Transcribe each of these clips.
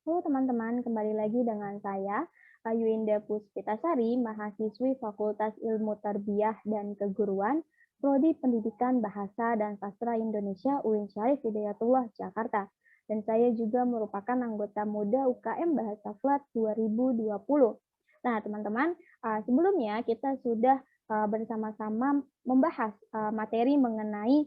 Halo teman-teman, kembali lagi dengan saya, Ayuinda Puspitasari, mahasiswi Fakultas Ilmu Tarbiyah dan Keguruan, Prodi Pendidikan Bahasa dan Sastra Indonesia UIN Syarif Hidayatullah, Jakarta. Dan saya juga merupakan anggota muda UKM Bahasa Flat 2020. Nah, teman-teman, sebelumnya kita sudah bersama-sama membahas materi mengenai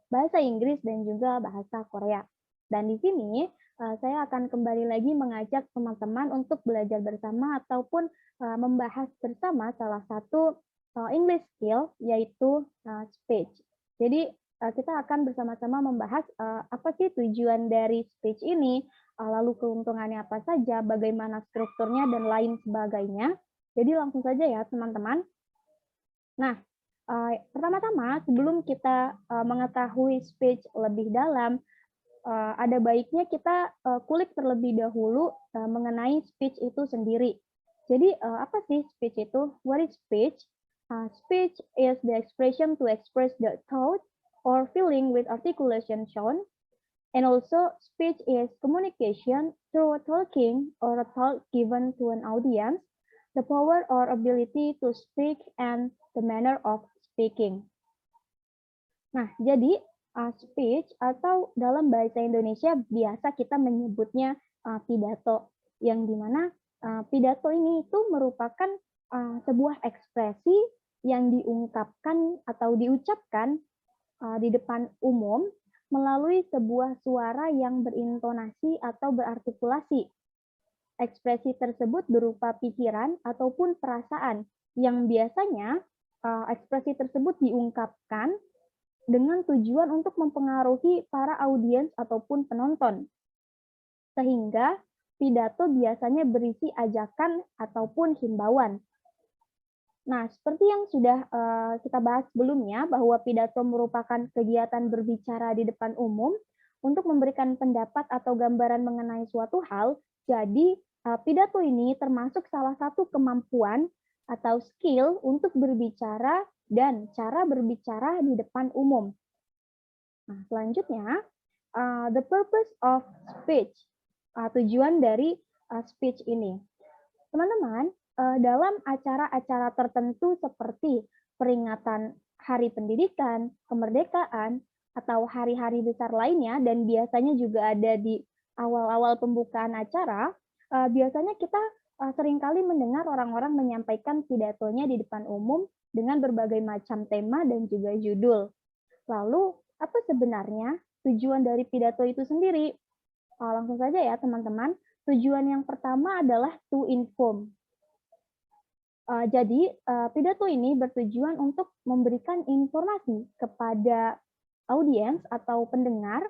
bahasa Inggris dan juga bahasa Korea. Dan di sini saya akan kembali lagi mengajak teman-teman untuk belajar bersama ataupun membahas bersama salah satu English skill, yaitu speech. Jadi kita akan bersama-sama membahas apa sih tujuan dari speech ini, lalu keuntungannya apa saja, bagaimana strukturnya, dan lain sebagainya. Jadi langsung saja ya teman-teman. Nah, pertama-tama sebelum kita mengetahui speech lebih dalam, ada baiknya kita kulik terlebih dahulu mengenai speech itu sendiri. Jadi apa sih speech itu? What is speech? Speech is the expression to express the thought or feeling with articulation shown. And also, speech is communication through talking or a thought given to an audience, the power or ability to speak, and the manner of speaking. Nah, jadi speech atau dalam bahasa Indonesia biasa kita menyebutnya pidato, yang dimana pidato ini itu merupakan sebuah ekspresi yang diungkapkan atau diucapkan di depan umum melalui sebuah suara yang berintonasi atau berartikulasi. Ekspresi tersebut berupa pikiran ataupun perasaan yang biasanya ekspresi tersebut diungkapkan dengan tujuan untuk mempengaruhi para audiens ataupun penonton. Sehingga pidato biasanya berisi ajakan ataupun himbauan. Nah, seperti yang sudah kita bahas sebelumnya, bahwa pidato merupakan kegiatan berbicara di depan umum untuk memberikan pendapat atau gambaran mengenai suatu hal. Jadi, pidato ini termasuk salah satu kemampuan atau skill untuk berbicara dan cara berbicara di depan umum. Nah, selanjutnya, the purpose of speech, tujuan dari speech ini. Teman-teman, dalam acara-acara tertentu seperti peringatan Hari Pendidikan, kemerdekaan, atau hari-hari besar lainnya, dan biasanya juga ada di awal-awal pembukaan acara, biasanya kita seringkali mendengar orang-orang menyampaikan pidatonya di depan umum dengan berbagai macam tema dan juga judul. Lalu, apa sebenarnya tujuan dari pidato itu sendiri? Langsung saja ya teman-teman. Tujuan yang pertama adalah to inform. Jadi, pidato ini bertujuan untuk memberikan informasi kepada audiens atau pendengar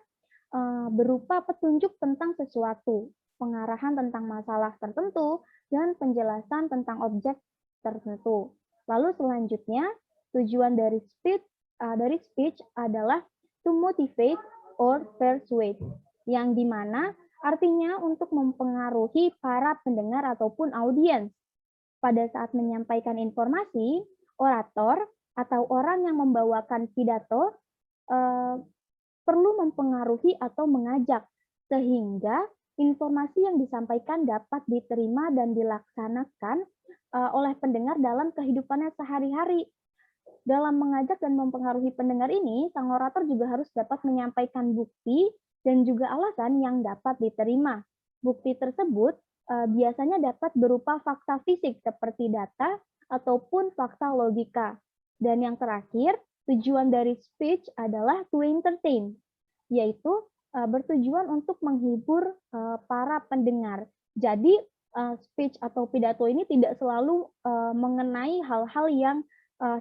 berupa petunjuk tentang sesuatu, pengarahan tentang masalah tertentu, dan penjelasan tentang objek tertentu. Lalu selanjutnya, tujuan dari speech adalah to motivate or persuade, yang dimana artinya untuk mempengaruhi para pendengar ataupun audiens. Pada saat menyampaikan informasi, orator atau orang yang membawakan pidato perlu mempengaruhi atau mengajak, sehingga informasi yang disampaikan dapat diterima dan dilaksanakan oleh pendengar dalam kehidupannya sehari-hari. Dalam mengajak dan mempengaruhi pendengar ini, sang orator juga harus dapat menyampaikan bukti dan juga alasan yang dapat diterima. Bukti tersebut biasanya dapat berupa fakta fisik seperti data ataupun fakta logika. Dan yang terakhir, tujuan dari speech adalah to entertain, yaitu bertujuan untuk menghibur para pendengar. Jadi, speech atau pidato ini tidak selalu mengenai hal-hal yang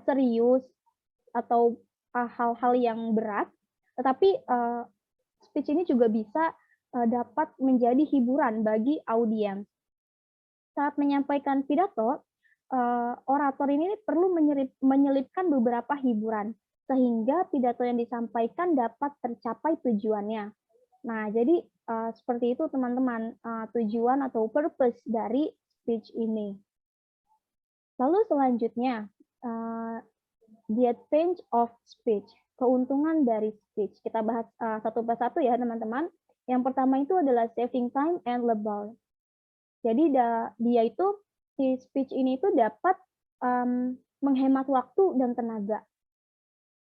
serius atau hal-hal yang berat, tetapi speech ini juga bisa dapat menjadi hiburan bagi audiens. Saat menyampaikan pidato, orator ini perlu menyelipkan beberapa hiburan, sehingga pidato yang disampaikan dapat tercapai tujuannya. Nah, jadi seperti itu teman-teman, tujuan atau purpose dari speech ini. Lalu selanjutnya, the advantage of speech, keuntungan dari speech. Kita bahas satu persatu ya teman-teman. Yang pertama itu adalah saving time and labor. Jadi dia itu si speech ini itu dapat menghemat waktu dan tenaga.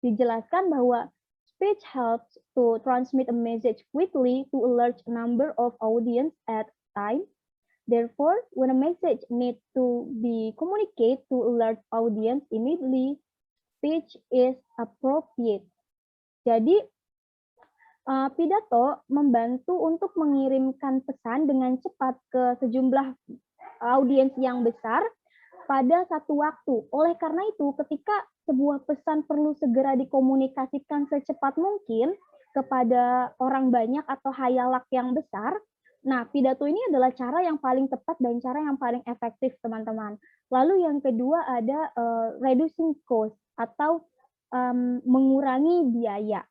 Dijelaskan bahwa speech helps to transmit a message quickly to a large number of audience at a time. Therefore, when a message needs to be communicated to a large audience immediately, speech is appropriate. Jadi, pidato membantu untuk mengirimkan pesan dengan cepat ke sejumlah audiens yang besar pada satu waktu. Oleh karena itu, ketika sebuah pesan perlu segera dikomunikasikan secepat mungkin kepada orang banyak atau hayalak yang besar, nah pidato ini adalah cara yang paling tepat dan cara yang paling efektif, teman-teman. Lalu yang kedua ada reducing cost atau mengurangi biaya.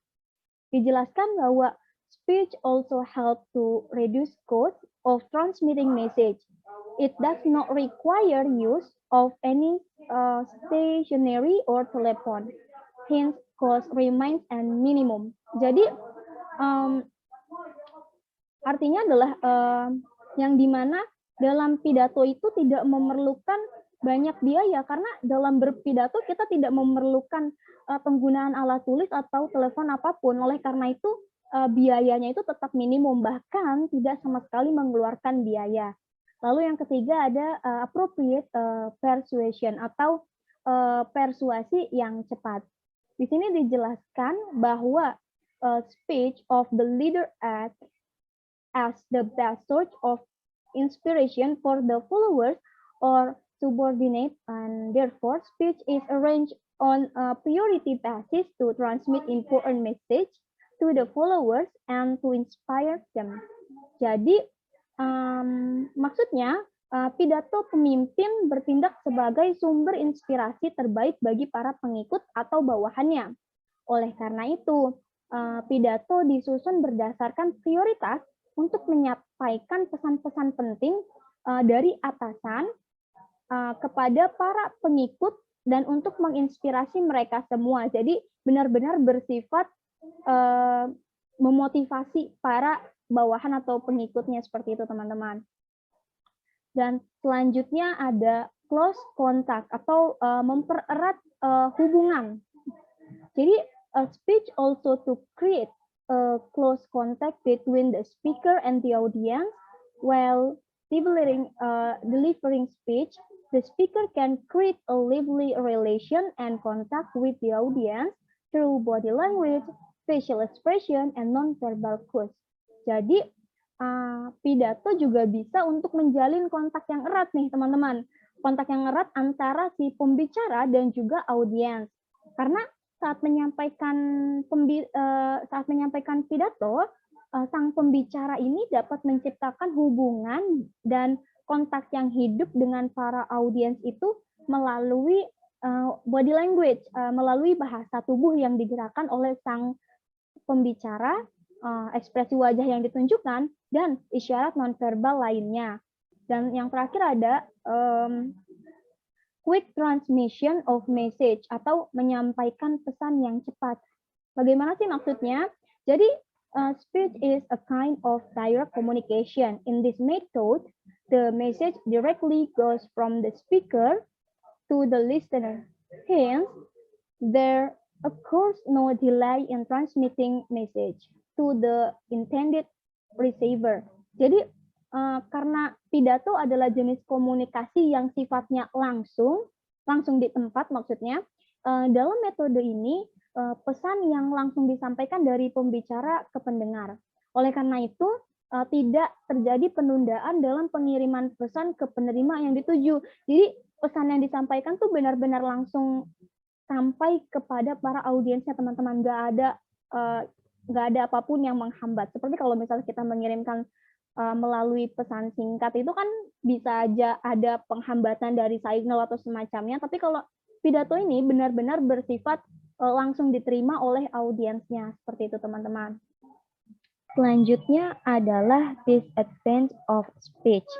Dijelaskan bahwa speech also help to reduce cost of transmitting message. It does not require use of any stationery or telephone. Hence, cost remains and minimum. Jadi, artinya adalah yang dimana dalam pidato itu tidak memerlukan banyak biaya, karena dalam berpidato kita tidak memerlukan penggunaan alat tulis atau telepon apapun. Oleh karena itu, biayanya itu tetap minimum, bahkan tidak sama sekali mengeluarkan biaya. Lalu yang ketiga ada appropriate persuasion atau persuasi yang cepat. Di sini dijelaskan bahwa speech of the leader acts as the best source of inspiration for the followers or subordinate, and therefore speech is arranged on a priority basis to transmit important message to the followers and to inspire them. Jadi, maksudnya pidato pemimpin bertindak sebagai sumber inspirasi terbaik bagi para pengikut atau bawahannya. Oleh karena itu, pidato disusun berdasarkan prioritas untuk menyampaikan pesan-pesan penting dari atasan kepada para pengikut dan untuk menginspirasi mereka semua. Jadi benar-benar bersifat memotivasi para bawahan atau pengikutnya, seperti itu teman-teman. Dan selanjutnya ada close contact atau mempererat hubungan. Jadi a speech also to create a close contact between the speaker and the audience. While delivering speech, the speaker can create a lively relation and contact with the audience through body language, facial expression, and non-verbal cues. Jadi, pidato juga bisa untuk menjalin kontak yang erat nih, teman-teman. Kontak yang erat antara si pembicara dan juga audiens. Karena saat menyampaikan pidato, sang pembicara ini dapat menciptakan hubungan dan kontak yang hidup dengan para audiens itu melalui body language, melalui bahasa tubuh yang digerakkan oleh sang pembicara, ekspresi wajah yang ditunjukkan, dan isyarat nonverbal lainnya. Dan yang terakhir ada quick transmission of message atau menyampaikan pesan yang cepat. Bagaimana sih maksudnya? Jadi, speech is a kind of direct communication. In this method, the message directly goes from the speaker to the listener. Hence, there occurs no delay in transmitting message to the intended receiver. Jadi, karena pidato adalah jenis komunikasi yang sifatnya langsung di tempat maksudnya, dalam metode ini pesan yang langsung disampaikan dari pembicara ke pendengar. Oleh karena itu, tidak terjadi penundaan dalam pengiriman pesan ke penerima yang dituju. Jadi, pesan yang disampaikan tuh benar-benar langsung sampai kepada para audiensnya, teman-teman. Nggak ada apapun yang menghambat. Seperti kalau misalnya kita mengirimkan melalui pesan singkat itu kan bisa aja ada penghambatan dari signal atau semacamnya. Tapi kalau pidato ini benar-benar bersifat langsung diterima oleh audiensnya, seperti itu teman-teman. Selanjutnya adalah disadvantage of speech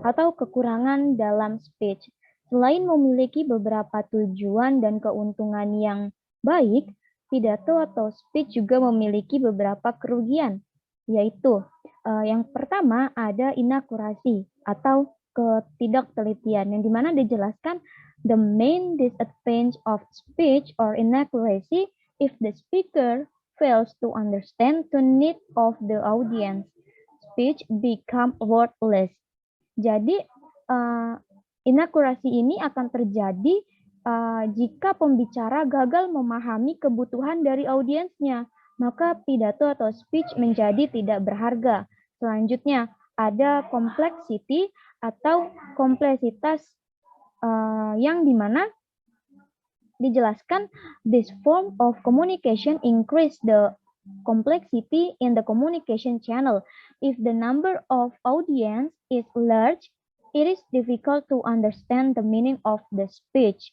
atau kekurangan dalam speech. Selain memiliki beberapa tujuan dan keuntungan yang baik, pidato atau speech juga memiliki beberapa kerugian. yaitu yang pertama ada inakurasi atau ketidaktelitian, yang dimana dijelaskan the main disadvantage of speech or inaccuracy if the speaker fails to understand the need of the audience. Speech become worthless. Jadi inakurasi ini akan terjadi jika pembicara gagal memahami kebutuhan dari audiensnya, maka pidato atau speech menjadi tidak berharga. Selanjutnya, ada complexity atau kompleksitas yang dimana dijelaskan this form of communication increase the complexity in the communication channel. If the number of audience is large, it is difficult to understand the meaning of the speech.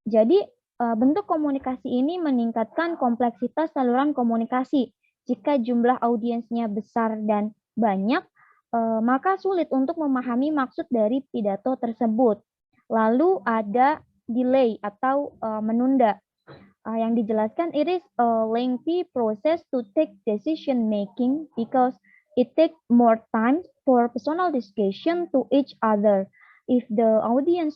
Jadi, bentuk komunikasi ini meningkatkan kompleksitas saluran komunikasi. Jika jumlah audiensnya besar dan banyak, maka sulit untuk memahami maksud dari pidato tersebut. Lalu ada delay atau menunda. Yang dijelaskan, it is a lengthy process to take decision making because it takes more time for personal discussion to each other. If the audience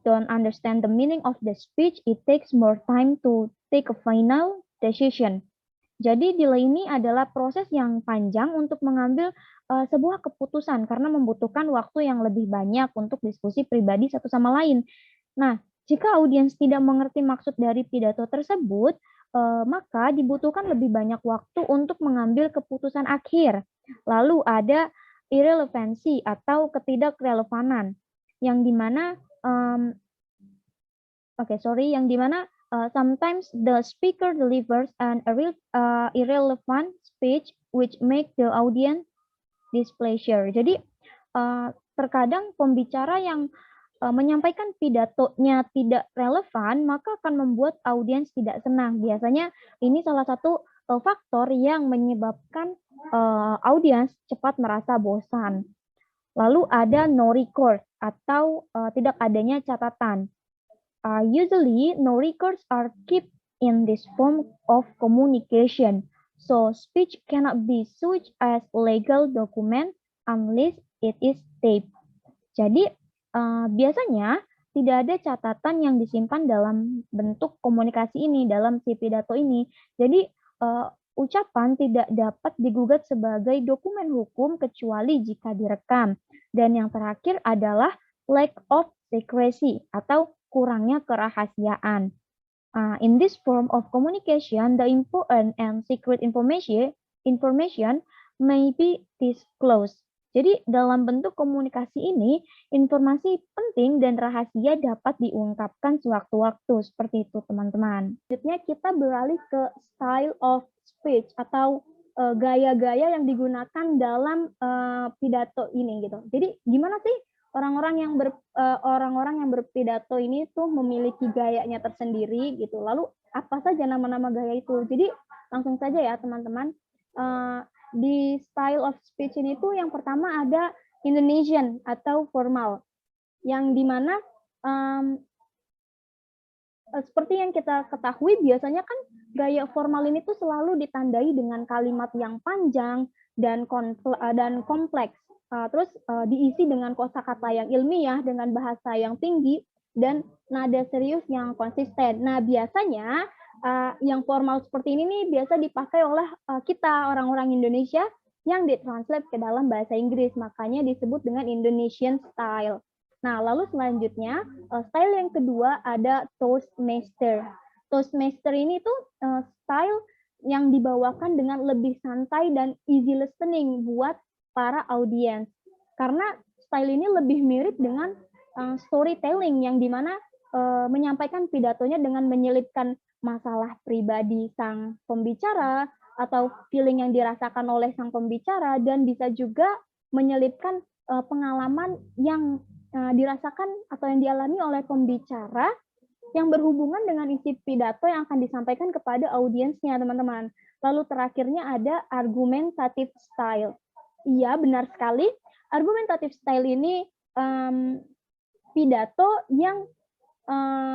don't understand the meaning of the speech, it takes more time to take a final decision. Jadi delay ini adalah proses yang panjang untuk mengambil sebuah keputusan karena membutuhkan waktu yang lebih banyak untuk diskusi pribadi satu sama lain. Nah, jika audiens tidak mengerti maksud dari pidato tersebut, maka dibutuhkan lebih banyak waktu untuk mengambil keputusan akhir. Lalu ada irrelevancy atau ketidakrelevanan, yang dimana sometimes the speaker delivers an irrelevant speech which make the audience displeasure. Jadi terkadang pembicara yang menyampaikan pidatonya tidak relevan, maka akan membuat audiens tidak senang. Biasanya ini salah satu faktor yang menyebabkan audiens cepat merasa bosan. Lalu ada no record atau tidak adanya catatan. Usually, no records are kept in this form of communication. So, speech cannot be such as legal document unless it is taped. Jadi, biasanya tidak ada catatan yang disimpan dalam bentuk komunikasi ini, dalam si pidato ini. Jadi, ucapan tidak dapat digugat sebagai dokumen hukum kecuali jika direkam. Dan yang terakhir adalah lack of secrecy atau kurangnya kerahasiaan. In this form of communication, the important and secret information may be disclosed. Jadi dalam bentuk komunikasi ini, informasi penting dan rahasia dapat diungkapkan sewaktu-waktu. Seperti itu, teman-teman. Selanjutnya kita beralih ke style of speech atau gaya-gaya yang digunakan dalam pidato ini gitu. Jadi gimana sih orang-orang yang berpidato ini tuh memiliki gayanya tersendiri gitu. Lalu apa saja nama-nama gaya itu? Jadi langsung saja ya, teman-teman. Di style of speech ini tuh yang pertama ada Indonesian atau formal, yang dimana seperti yang kita ketahui biasanya kan gaya formal ini tuh selalu ditandai dengan kalimat yang panjang dan kompleks, terus diisi dengan kosakata yang ilmiah, dengan bahasa yang tinggi dan nada serius yang konsisten. Nah, biasanya yang formal seperti ini nih biasa dipakai oleh kita orang-orang Indonesia yang ditranslate ke dalam bahasa Inggris, makanya disebut dengan Indonesian style. Nah, lalu selanjutnya style yang kedua ada Toastmaster. Toastmaster ini tuh style yang dibawakan dengan lebih santai dan easy listening buat para audiens. Karena style ini lebih mirip dengan storytelling, yang dimana menyampaikan pidatonya dengan menyelipkan masalah pribadi sang pembicara atau feeling yang dirasakan oleh sang pembicara, dan bisa juga menyelipkan pengalaman yang dirasakan atau yang dialami oleh pembicara yang berhubungan dengan isi pidato yang akan disampaikan kepada audiensnya, teman-teman. Lalu terakhirnya ada argumentative style. Iya, benar sekali. Argumentative style ini pidato yang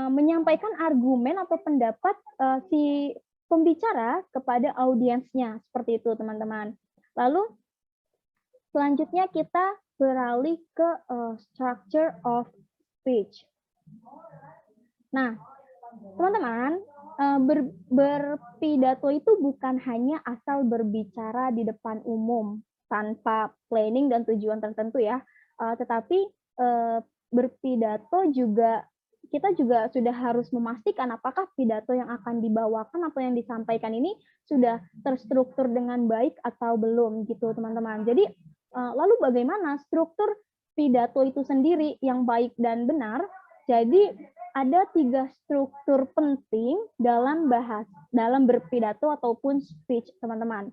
menyampaikan argumen atau pendapat si pembicara kepada audiensnya. Seperti itu, teman-teman. Lalu selanjutnya kita beralih ke structure of speech. Nah, teman-teman, berpidato itu bukan hanya asal berbicara di depan umum tanpa planning dan tujuan tertentu ya, tetapi berpidato juga kita juga sudah harus memastikan apakah pidato yang akan dibawakan atau yang disampaikan ini sudah terstruktur dengan baik atau belum gitu teman-teman. Jadi lalu bagaimana struktur pidato itu sendiri yang baik dan benar? Jadi ada 3 struktur penting dalam berpidato ataupun speech, teman-teman.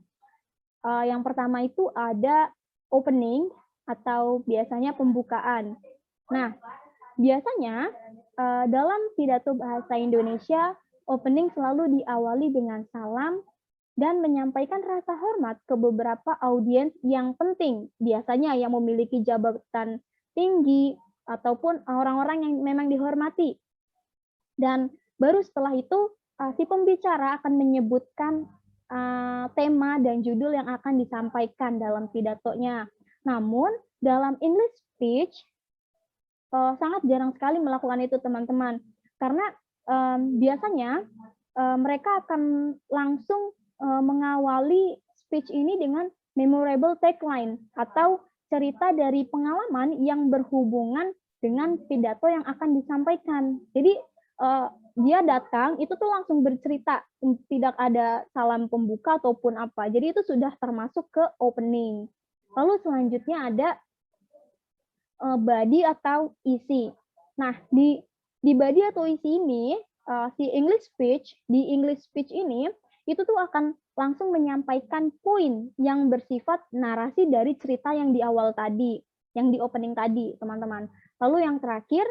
Yang pertama itu ada opening atau biasanya pembukaan. Nah, biasanya dalam pidato bahasa Indonesia, opening selalu diawali dengan salam dan menyampaikan rasa hormat ke beberapa audiens yang penting, biasanya yang memiliki jabatan tinggi ataupun orang-orang yang memang dihormati. Dan baru setelah itu si pembicara akan menyebutkan tema dan judul yang akan disampaikan dalam pidatonya. Namun dalam English speech sangat jarang sekali melakukan itu teman-teman, karena biasanya mereka akan langsung mengawali speech ini dengan memorable tagline atau cerita dari pengalaman yang berhubungan dengan pidato yang akan disampaikan. Jadi dia datang itu tuh langsung bercerita, tidak ada salam pembuka ataupun apa. Jadi itu sudah termasuk ke opening. Lalu selanjutnya ada body atau isi. Nah, di body atau isi ini si English speech ini itu tuh akan langsung menyampaikan poin yang bersifat narasi dari cerita yang di awal tadi, yang di opening tadi, teman-teman. Lalu yang terakhir,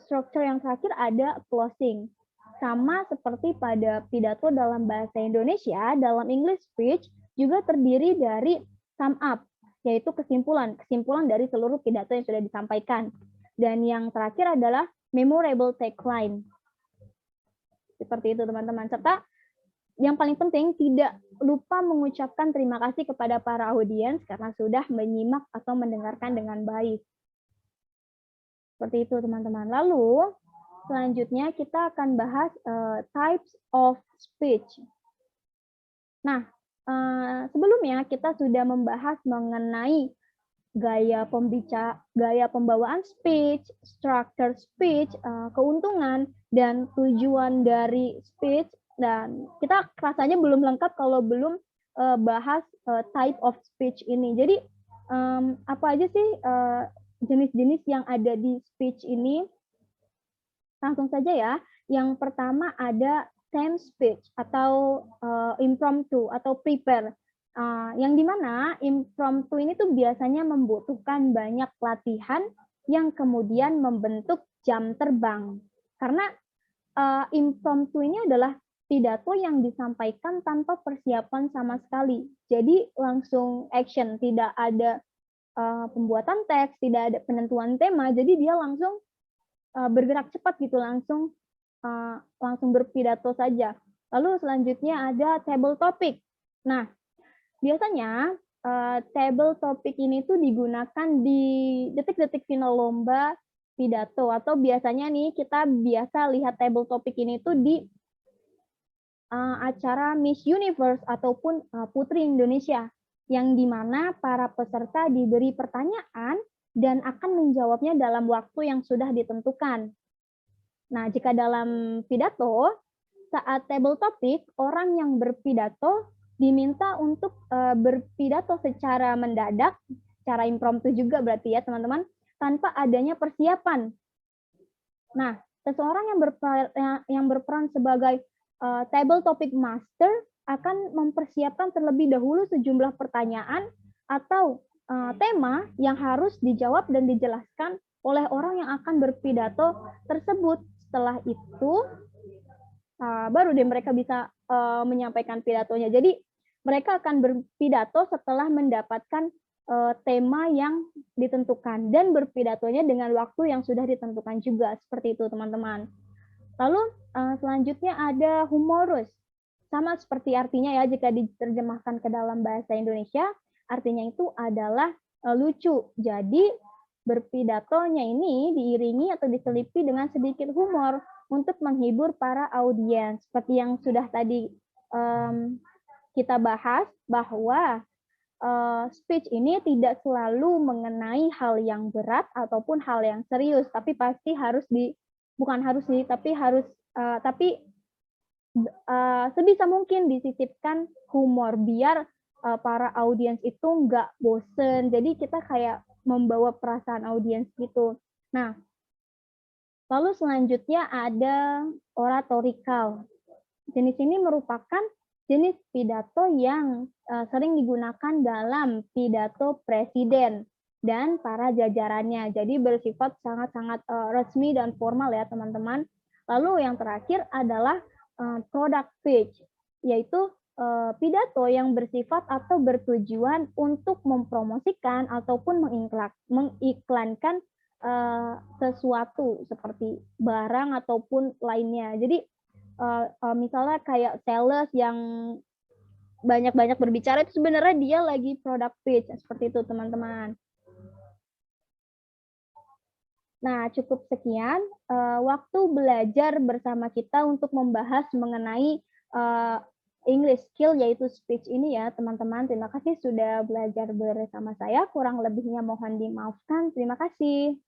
struktur yang terakhir ada closing. Sama seperti pada pidato dalam bahasa Indonesia, dalam English speech juga terdiri dari sum up, yaitu kesimpulan dari seluruh pidato yang sudah disampaikan. Dan yang terakhir adalah memorable tagline. Seperti itu, teman-teman. Serta yang paling penting, tidak lupa mengucapkan terima kasih kepada para audiens karena sudah menyimak atau mendengarkan dengan baik. Seperti itu, teman-teman. Lalu, selanjutnya kita akan bahas types of speech. Nah, sebelumnya kita sudah membahas mengenai gaya pembawaan speech, structure speech, keuntungan, dan tujuan dari speech. Dan kita rasanya belum lengkap kalau belum bahas type of speech ini. Jadi, apa aja sih jenis-jenis yang ada di speech ini? Langsung saja ya. Yang pertama ada same speech atau impromptu atau prepare. Yang dimana impromptu ini tuh biasanya membutuhkan banyak latihan yang kemudian membentuk jam terbang. Karena impromptu ini adalah pidato yang disampaikan tanpa persiapan sama sekali. Jadi langsung action, tidak ada pembuatan teks, tidak ada penentuan tema, jadi dia langsung bergerak cepat gitu, langsung berpidato saja. Lalu selanjutnya ada table topic. Nah, biasanya table topic ini tuh digunakan di detik-detik final lomba pidato, atau biasanya nih kita biasa lihat table topic ini tuh di acara Miss Universe ataupun Putri Indonesia, yang dimana para peserta diberi pertanyaan dan akan menjawabnya dalam waktu yang sudah ditentukan. Nah, jika dalam pidato, saat table topic, orang yang berpidato diminta untuk berpidato secara mendadak, secara impromptu juga berarti ya teman-teman, tanpa adanya persiapan. Nah, seseorang yang berperan sebagai table topic master akan mempersiapkan terlebih dahulu sejumlah pertanyaan atau tema yang harus dijawab dan dijelaskan oleh orang yang akan berpidato tersebut. Setelah itu baru deh mereka bisa menyampaikan pidatonya. Jadi mereka akan berpidato setelah mendapatkan tema yang ditentukan dan berpidatonya dengan waktu yang sudah ditentukan juga. Seperti itu teman-teman. Lalu selanjutnya ada humorous. Sama seperti artinya ya jika diterjemahkan ke dalam bahasa Indonesia, artinya itu adalah lucu. Jadi berpidatonya ini diiringi atau diselipi dengan sedikit humor untuk menghibur para audiens. Seperti yang sudah tadi kita bahas bahwa speech ini tidak selalu mengenai hal yang berat ataupun hal yang serius, tapi pasti harus bukan harus sih, tapi harus sebisa mungkin disisipkan humor biar para audiens itu nggak bosen. Jadi kita kayak membawa perasaan audiens gitu. Nah, lalu selanjutnya ada oratorical. Jenis ini merupakan jenis pidato yang sering digunakan dalam pidato presiden dan para jajarannya. Jadi bersifat sangat-sangat resmi dan formal ya teman-teman. Lalu yang terakhir adalah product speech, yaitu pidato yang bersifat atau bertujuan untuk mempromosikan ataupun mengiklankan sesuatu seperti barang ataupun lainnya. Jadi misalnya kayak sales yang banyak-banyak berbicara itu sebenarnya dia lagi product pitch seperti itu teman-teman. Nah, cukup sekian waktu belajar bersama kita untuk membahas mengenai English skill yaitu speech ini ya, teman-teman. Terima kasih sudah belajar bersama saya. Kurang lebihnya mohon dimaafkan. Terima kasih.